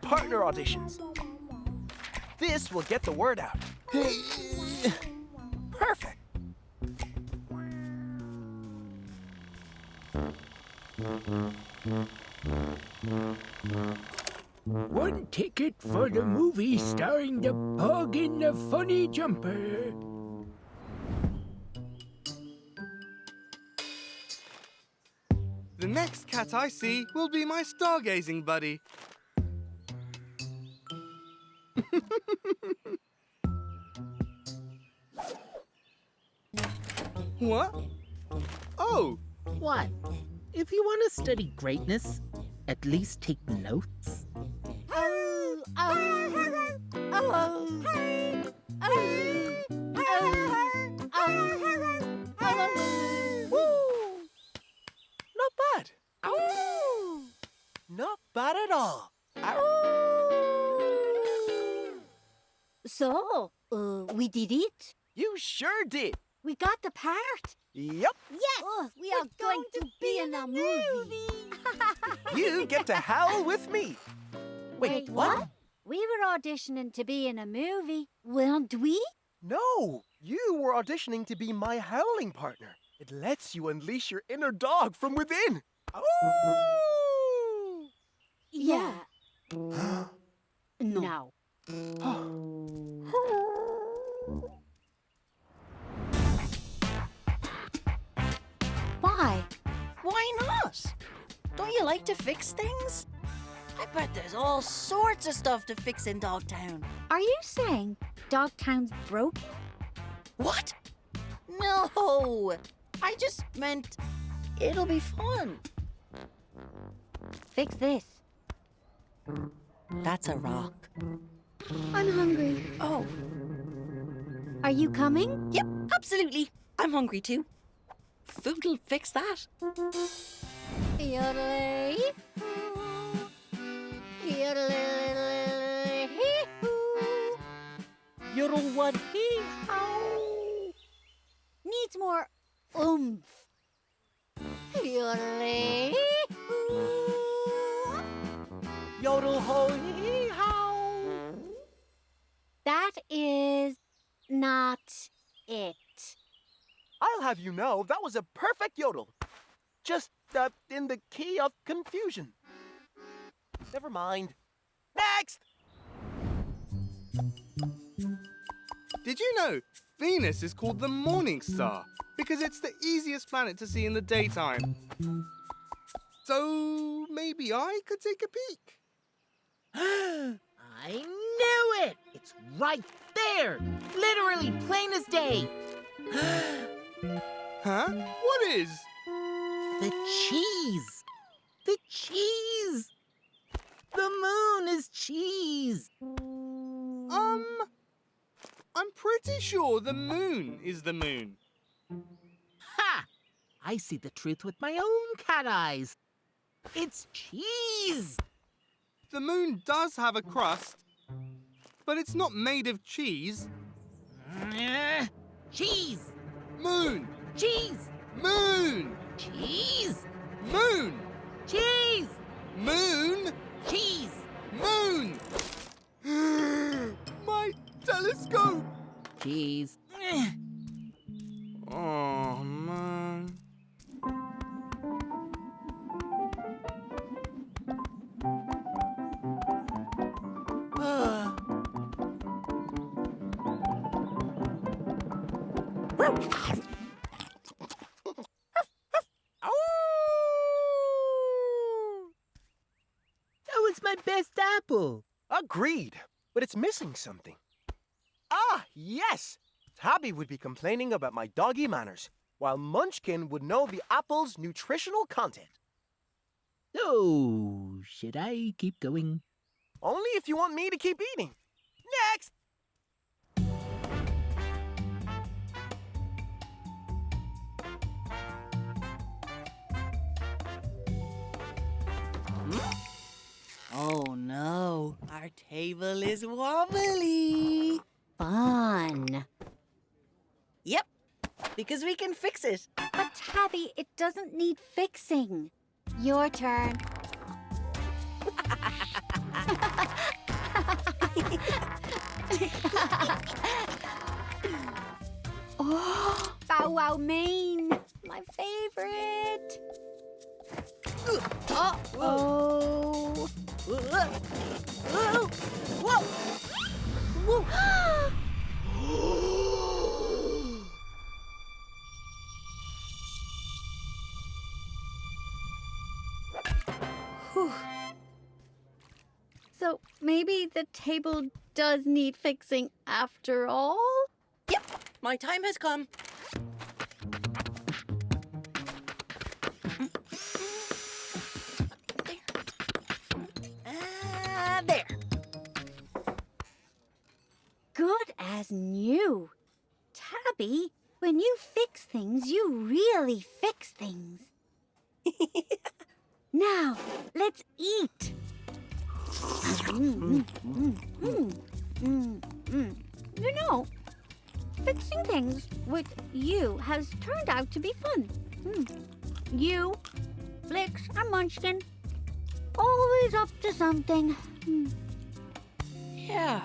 partner auditions. This will get the word out. Perfect. One ticket for the movie starring the pug in the funny jumper. The next cat I see will be my stargazing buddy. What? Oh! What? If you want to study greatness, at least take notes. Not bad. Not bad at all. So, we did it. You sure did. We got the part. Yep. Yes, we are going to be in a movie. You get to howl with me. Wait, what? We were auditioning to be in a movie, weren't we? No, you were auditioning to be my howling partner. It lets you unleash your inner dog from within. Oh! Yeah. No. Why? Why not? Don't you like to fix things? I bet there's all sorts of stuff to fix in Dogtown. Are you saying Dogtown's broken? What? No! I just meant it'll be fun. Fix this. That's a rock. I'm hungry. Oh. Are you coming? Yep, absolutely. I'm hungry too. Food'll fix that. Yodelay. Yodelay. Yodel what hee how. Needs more oomph. Yodelay. Yodel ho hee how. That is not it. I'll have you know that was a perfect yodel. Just in the key of confusion. Never mind. Next! Did you know Venus is called the morning star because it's the easiest planet to see in the daytime? So maybe I could take a peek. I knew it! It's right there! Literally plain as day! Huh? What is? The cheese! The cheese! The moon is cheese! I'm pretty sure the moon is the moon. Ha! I see the truth with my own cat eyes. It's cheese! The moon does have a crust, but it's not made of cheese. Cheese! Moon! Cheese! Moon! Cheese! Moon! Cheese! Moon! Cheese! Moon! My telescope! Cheese. Oh, man. That was my best apple. Agreed, but it's missing something. Ah, yes! Tabi would be complaining about my doggy manners, while Munchkin would know the apple's nutritional content. Oh, should I keep going? Only if you want me to keep eating. Next! Oh no, our table is wobbly. Fun. Yep, because we can fix it. But Tabi, it doesn't need fixing. Your turn. chow mein. My favorite. Uh-oh. Whoa! Whoa! Whew. So maybe the table does need fixing after all? Yep, my time has come. There. Good as new. Tabby, when you fix things, you really fix things. Now, let's eat. You know, fixing things with you has turned out to be fun. You, Flix, and Munchkin, always up to something. Yeah,